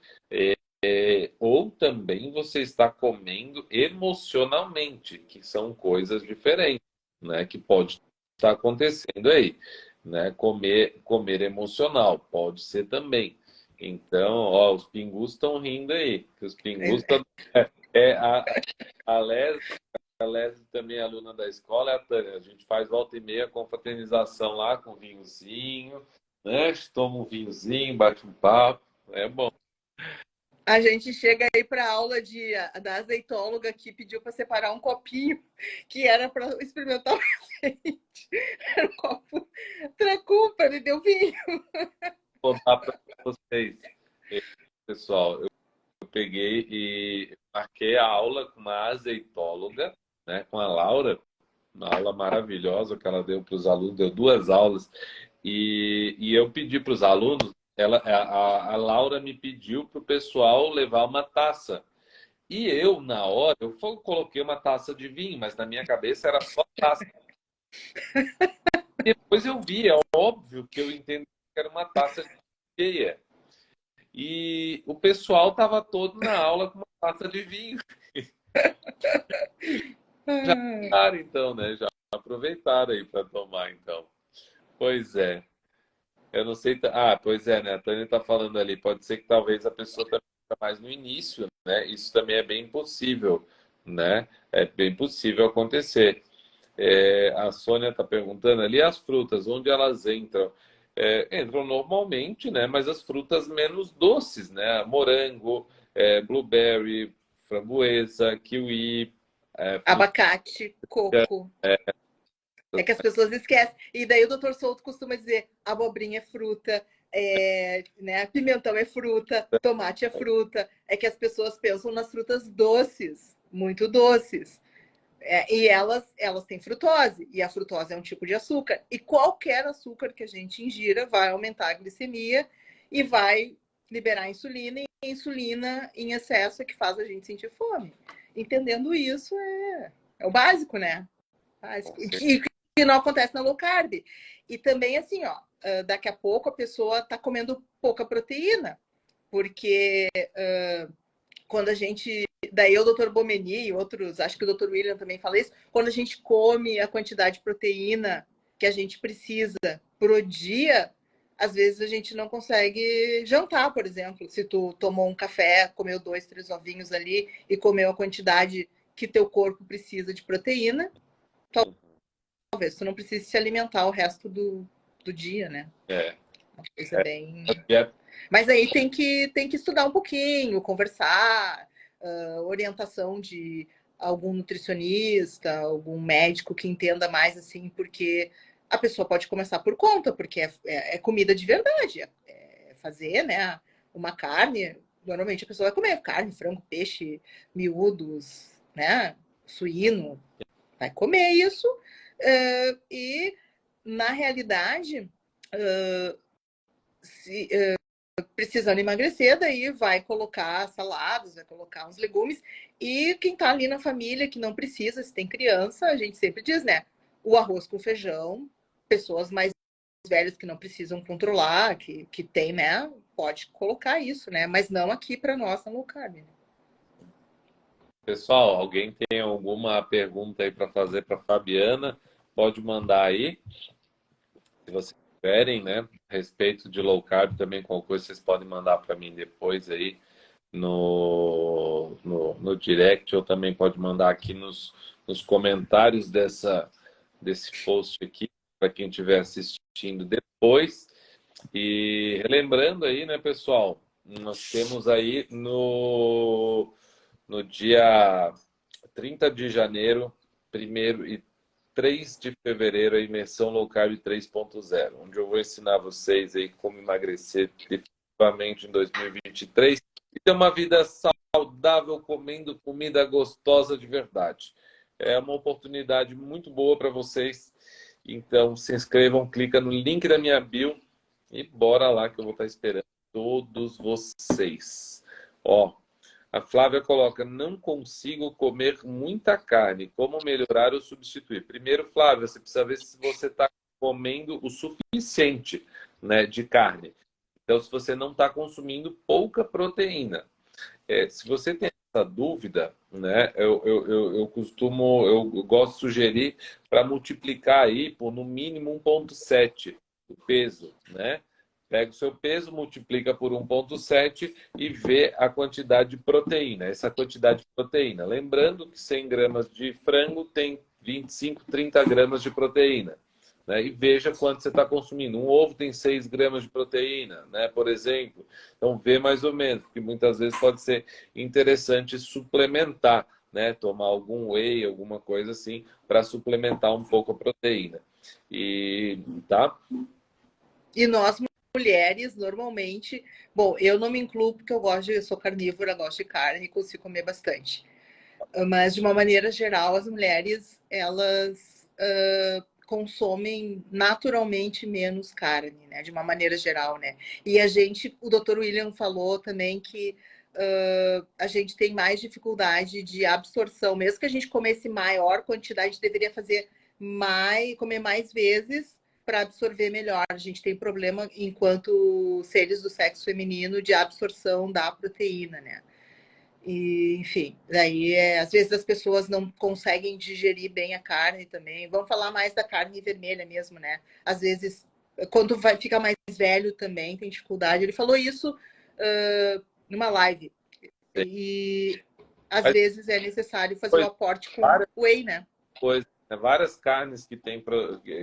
Ou também você está comendo emocionalmente, que são coisas diferentes, né? Que pode estar acontecendo aí, né? Comer emocional pode ser também. Então, ó, os pingus estão rindo aí, que os pingus É, estão. É, a Leslie também é aluna da escola, é a Tânia. A gente faz volta e meia confraternização lá com vinhozinho, né? Toma um vinhozinho, bate um papo, é bom. A gente chega aí para a aula da azeitóloga que pediu para separar um copinho que era para experimentar o azeite. Era um copo Tracum para beber o vinho. Vou contar para vocês, pessoal. Eu peguei e marquei a aula com uma azeitóloga, né, com a Laura, uma aula maravilhosa que ela deu para os alunos, deu 2 aulas. E eu pedi para os alunos, a Laura me pediu para o pessoal levar uma taça. E eu, na hora, eu coloquei uma taça de vinho, mas na minha cabeça era só taça. Depois eu vi, é óbvio que eu entendi que era uma taça de cheia. E o pessoal estava todo na aula com uma taça de vinho. Já aproveitaram, então, né? Já aproveitaram aí para tomar, então. Pois é. Eu não sei. Ah, pois é, né? A Tânia está falando ali. Pode ser que talvez a pessoa também esteja mais no início, né? Isso também é bem possível, né? É bem possível acontecer. A Sônia está perguntando ali as frutas, onde elas entram? Entram normalmente, né? Mas as frutas menos doces, né? Morango, blueberry, framboesa, kiwi, Abacate, coco. É que as pessoas esquecem. E daí o doutor Souto costuma dizer: abobrinha é fruta, né? Pimentão é fruta, tomate é fruta. É que as pessoas pensam nas frutas doces, muito doces. E elas têm frutose, e a frutose é um tipo de açúcar. E qualquer açúcar que a gente ingira vai aumentar a glicemia e vai liberar insulina, e a insulina em excesso é que faz a gente sentir fome. Entendendo isso é o básico, né? Que não acontece na low carb. E também, assim, ó, daqui a pouco a pessoa está comendo pouca proteína, porque quando a gente. Daí o Dr. Bomeni e outros, acho que o Dr. William também fala isso, quando a gente come a quantidade de proteína que a gente precisa por dia, às vezes a gente não consegue jantar, por exemplo. Se tu tomou um café, comeu 2, 3 ovinhos ali e comeu a quantidade que teu corpo precisa de proteína, talvez tu não precise se alimentar o resto do dia, né? Uma coisa bem... Mas aí tem que estudar um pouquinho, conversar, orientação de algum nutricionista, algum médico que entenda mais, assim, porque a pessoa pode começar por conta, porque é comida de verdade. Fazer, né, uma carne, normalmente a pessoa vai comer carne, frango, peixe, miúdos, né, suíno, vai comer isso, e na realidade, precisando emagrecer, daí vai colocar saladas, vai colocar uns legumes. E quem tá ali na família que não precisa, se tem criança, a gente sempre diz, né? O arroz com feijão, pessoas mais velhas que não precisam controlar, que tem, né? Pode colocar isso, né? Mas não aqui para nós na low carb. Né? Pessoal, alguém tem alguma pergunta aí para fazer para Fabiana? Pode mandar aí. Se vocês tiverem, né? A respeito de low carb também, qualquer coisa, vocês podem mandar para mim depois aí no direct, ou também pode mandar aqui nos comentários desse post aqui, para quem estiver assistindo depois. E relembrando aí, né, pessoal, nós temos aí no dia 30 de janeiro, 1º e 3 de fevereiro, a imersão Low Carb 3.0, onde eu vou ensinar vocês aí como emagrecer definitivamente em 2023 e ter uma vida saudável comendo comida gostosa de verdade. É uma oportunidade muito boa para vocês. Então, se inscrevam, clica no link da minha bio e bora lá que eu vou estar esperando todos vocês. Ó, a Flávia coloca: não consigo comer muita carne. Como melhorar ou substituir? Primeiro, Flávia, você precisa ver se você está comendo o suficiente, né, de carne. Então, se você não está consumindo pouca proteína. Se você tem essa dúvida, né, eu gosto de sugerir para multiplicar aí por no mínimo 1,7 o peso, né? Pega o seu peso, multiplica por 1,7 e vê a quantidade de proteína. Essa quantidade de proteína. Lembrando que 100 gramas de frango tem 25, 30 gramas de proteína. né? E veja quanto você está consumindo. Um ovo tem 6 gramas de proteína, né? Por exemplo. Então, vê mais ou menos, porque muitas vezes pode ser interessante suplementar, né? Tomar algum whey, alguma coisa assim, para suplementar um pouco a proteína. E, tá? E nós, mulheres, normalmente... Bom, eu não me incluo porque eu sou carnívora, gosto de carne e consigo comer bastante. Mas, de uma maneira geral, as mulheres, elas consomem naturalmente menos carne, né? De uma maneira geral, né? E o Dr. William falou também que a gente tem mais dificuldade de absorção. Mesmo que a gente comesse maior quantidade, a gente deveria comer mais vezes para absorver melhor. A gente tem problema, enquanto seres do sexo feminino, de absorção da proteína, né? E, enfim, daí às vezes as pessoas não conseguem digerir bem a carne também. Vamos falar mais da carne vermelha mesmo, né? Às vezes, quando fica mais velho também, tem dificuldade. Ele falou isso numa live. E às Mas, vezes é necessário fazer o aporte com whey, né? Coisas, né? Várias carnes que tem,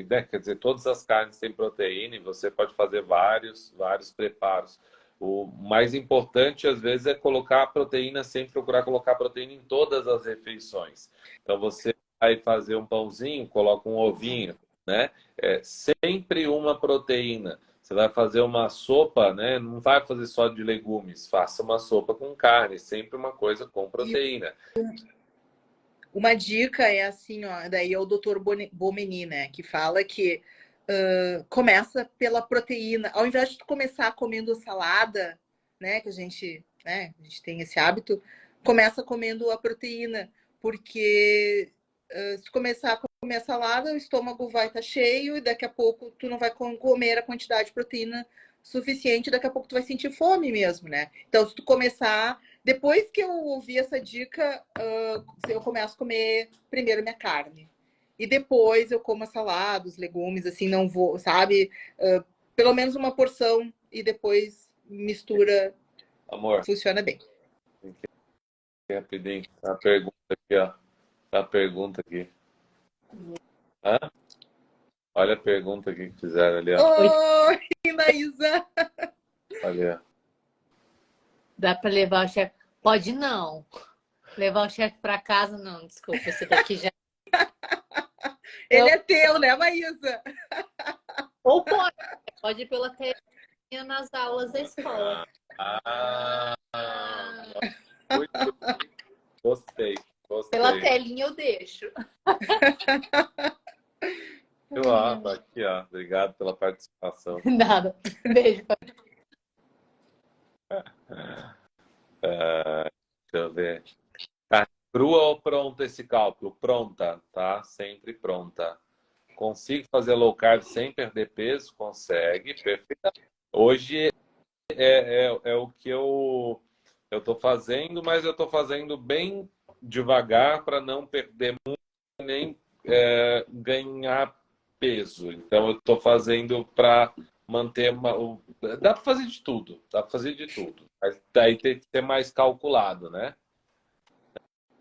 né? Quer dizer, todas as carnes têm proteína e você pode fazer vários preparos. O mais importante, às vezes, é colocar a proteína, sempre procurar colocar a proteína em todas as refeições. Então, você vai fazer um pãozinho, coloca um ovinho, né? É sempre uma proteína. Você vai fazer uma sopa, né? Não vai fazer só de legumes, faça uma sopa com carne, sempre uma coisa com proteína. Uma dica é assim, ó, daí é o Dr. Bomeni, né, que fala que começa pela proteína. Ao invés de tu começar comendo salada, né, que a gente tem esse hábito, começa comendo a proteína, porque se tu começar a comer a salada, o estômago vai estar cheio e daqui a pouco tu não vai comer a quantidade de proteína suficiente, daqui a pouco tu vai sentir fome mesmo, né? Então, se tu começar... Depois que eu ouvi essa dica, eu começo a comer primeiro minha carne. E depois eu como a salada, os legumes, assim, não vou, sabe? Pelo menos uma porção e depois mistura. Amor, Funciona bem. rapidinho, a pergunta aqui, ó. A pergunta aqui. Hã? Olha a pergunta aqui que fizeram ali, ó. Oi, Inaísa! Olha. Dá para levar o chefe? Pode não. Levar o chefe para casa, não. Desculpa, esse daqui já. Ele é teu, né, Maísa? Ou pode ir pela telinha nas aulas da escola. Muito gostei. Pela telinha eu deixo. Aqui, ó. Obrigado pela participação. Nada. Beijo. Deixa eu ver. Tá crua ou pronta esse cálculo? Pronta, tá? Sempre pronta. Consigo fazer low carb sem perder peso? Consegue, perfeito. Hoje é o que eu estou fazendo, mas eu estou fazendo bem devagar para não perder muito nem ganhar peso. Então eu estou fazendo para manter dá para fazer de tudo, dá para fazer de tudo. Mas daí tem que ser mais calculado, né?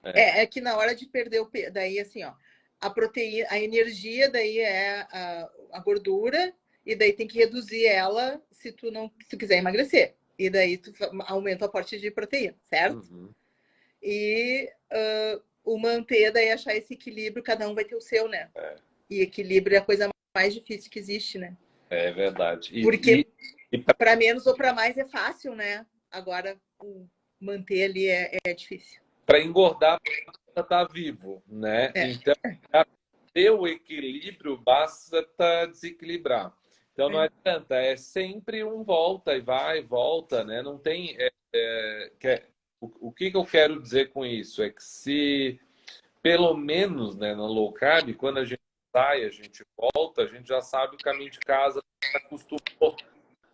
É que na hora de perder o peso, daí assim, ó, a proteína, a energia daí é a gordura e daí tem que reduzir ela se tu quiser emagrecer. E daí tu aumenta o aporte de proteína, certo? Uhum. E o manter, daí achar esse equilíbrio, cada um vai ter o seu, né? E equilíbrio é a coisa mais difícil que existe, né? É verdade. Porque para menos ou para mais é fácil, né? Agora, manter ali é difícil. Para engordar, tá vivo, né? Então, para ter o equilíbrio, basta desequilibrar. Então, não adianta, é sempre um volta e vai e volta, né? Não tem... o que eu quero dizer com isso? É que se, pelo menos, né, no low carb, quando a gente sai, a gente volta, a gente já sabe o caminho de casa, acostumou,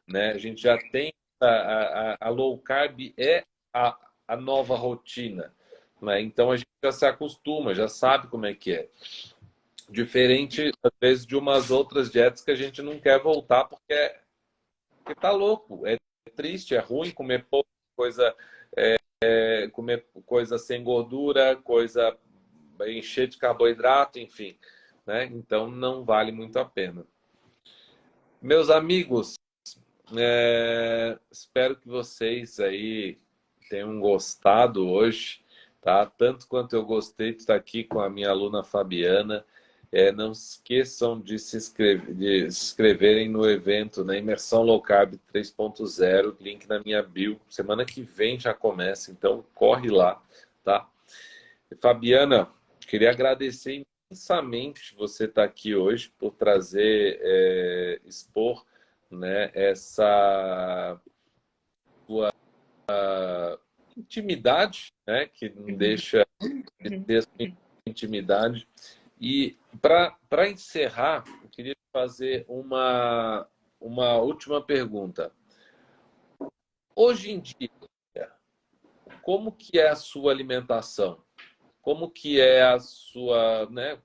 né? A gente já tem... A low carb é a nova rotina, né? Então a gente já se acostuma, já sabe como é que é. Diferente, às vezes, de umas outras dietas que a gente não quer voltar porque tá louco, é triste, é ruim comer pouco, comer coisa sem gordura, coisa encher de carboidrato, enfim. né? Então não vale muito a pena. Meus amigos, espero que vocês aí tenham gostado hoje, tá? Tanto quanto eu gostei de estar aqui com a minha aluna Fabiana. Não se esqueçam de se inscreverem no evento, na Imersão Low Carb 3.0, link na minha bio. Semana que vem já começa, então corre lá, tá? Fabiana, queria agradecer imensamente você estar aqui hoje por trazer, expor, né, essa sua intimidade, né, que não deixa de ter essa intimidade. E para encerrar, eu queria fazer uma última pergunta. Hoje em dia, como que é a sua alimentação? Como que é a sua, né?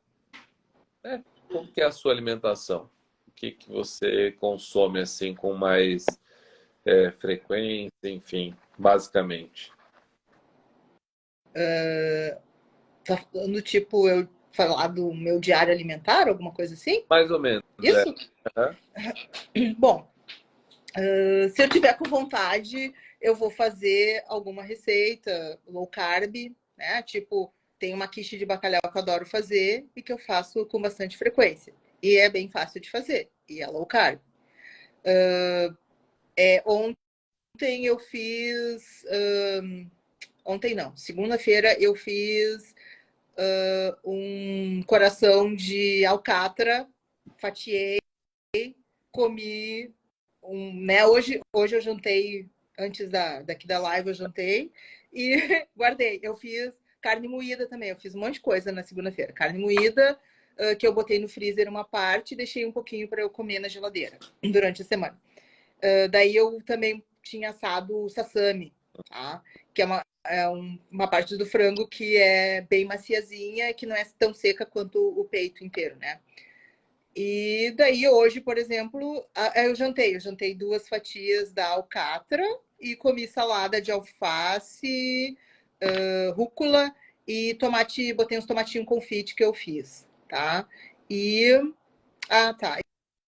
Como que é a sua alimentação? O que que você consome assim com mais frequência, enfim, basicamente? Tá falando, tipo, eu falar do meu diário alimentar, alguma coisa assim? Mais ou menos, Isso? Uhum. Bom, se eu tiver com vontade, eu vou fazer alguma receita low carb, né? Tipo, tem uma quiche de bacalhau que eu adoro fazer e que eu faço com bastante frequência. E é bem fácil de fazer. E é low carb. Ontem eu fiz. Ontem não, segunda-feira eu fiz um coração de alcatra, fatiei, comi né? Hoje eu jantei, antes daqui da live eu jantei e guardei. Eu fiz carne moída também, eu fiz um monte de coisa na segunda-feira. Carne moída, que eu botei no freezer uma parte e deixei um pouquinho para eu comer na geladeira durante a semana. Daí eu também tinha assado o sassami, tá? Que é uma parte do frango que é bem maciazinha, que não é tão seca quanto o peito inteiro, né? E daí hoje, por exemplo, eu jantei 2 fatias da alcatra e comi salada de alface, rúcula e tomate, botei uns tomatinhos confite que eu fiz, tá? Tá.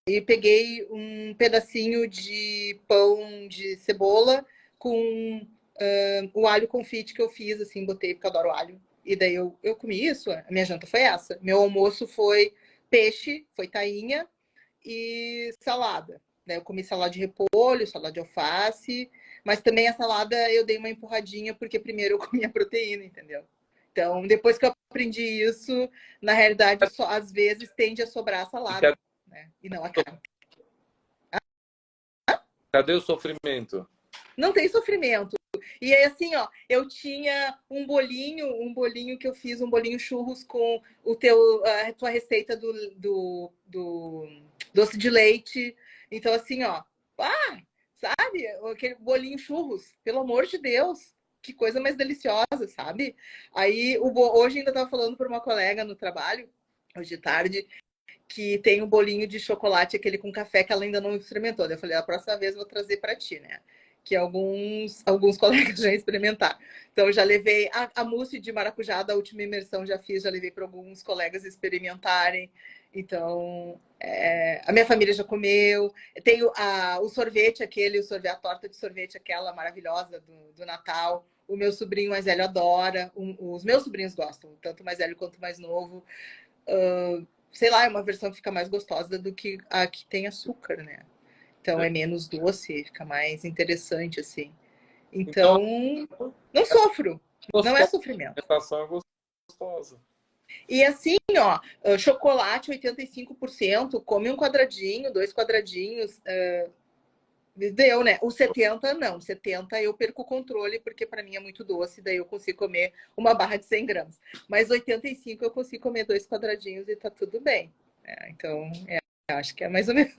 E peguei um pedacinho de pão de cebola com o alho confite que eu fiz, assim, botei porque eu adoro alho. E daí eu comi isso, a minha janta foi essa. Meu almoço foi peixe, foi tainha e salada. Daí eu comi salada de repolho, salada de alface, mas também a salada eu dei uma empurradinha porque primeiro eu comi a proteína, entendeu? Então, depois que eu aprendi isso, na realidade, só, às vezes tende a sobrar a salada, né? E não a carne. Cadê o sofrimento? Não tem sofrimento. E aí, assim, ó, eu tinha um bolinho que eu fiz, um bolinho churros com a tua receita do doce de leite. Então, assim, ó, sabe? Aquele bolinho churros, pelo amor de Deus, que coisa mais deliciosa, sabe? Aí, hoje ainda estava falando para uma colega no trabalho, hoje de tarde, que tem um bolinho de chocolate, aquele com café, que ela ainda não experimentou. Eu falei, a próxima vez eu vou trazer para ti, né? Que alguns colegas já experimentaram. Então, eu já levei a mousse de maracujá da última imersão, já fiz, já levei para alguns colegas experimentarem. Então, a minha família já comeu. Tem o sorvete, a torta de sorvete, aquela maravilhosa do Natal. O meu sobrinho mais velho adora. Os meus sobrinhos gostam, tanto mais velho quanto mais novo. Sei lá, é uma versão que fica mais gostosa do que a que tem açúcar, né? Então é menos doce, fica mais interessante, assim. Então, não sofro. Não é sofrimento. A alimentação é gostosa. E assim, ó, chocolate 85%, come um quadradinho, 2 quadradinhos, deu, né? O 70 não, 70 eu perco o controle, porque para mim é muito doce, daí eu consigo comer uma barra de 100 gramas. Mas 85 eu consigo comer 2 quadradinhos e tá tudo bem. Então, acho que é mais ou menos.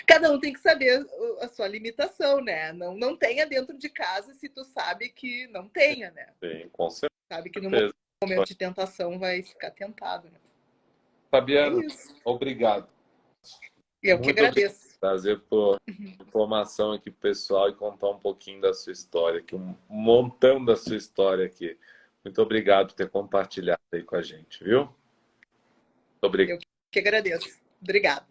Cada um tem que saber a sua limitação, né? Não tenha dentro de casa se tu sabe que não tenha, né? Sim, com certeza. Sabe que no momento de tentação vai ficar tentado, né? Fabiano, É isso. obrigado. Eu que agradeço. Obrigado por trazer informação aqui pro pessoal e contar um pouquinho da sua história, aqui, um montão da sua história aqui. Muito obrigado por ter compartilhado aí com a gente, viu? Obrigado. Eu que agradeço. Obrigada.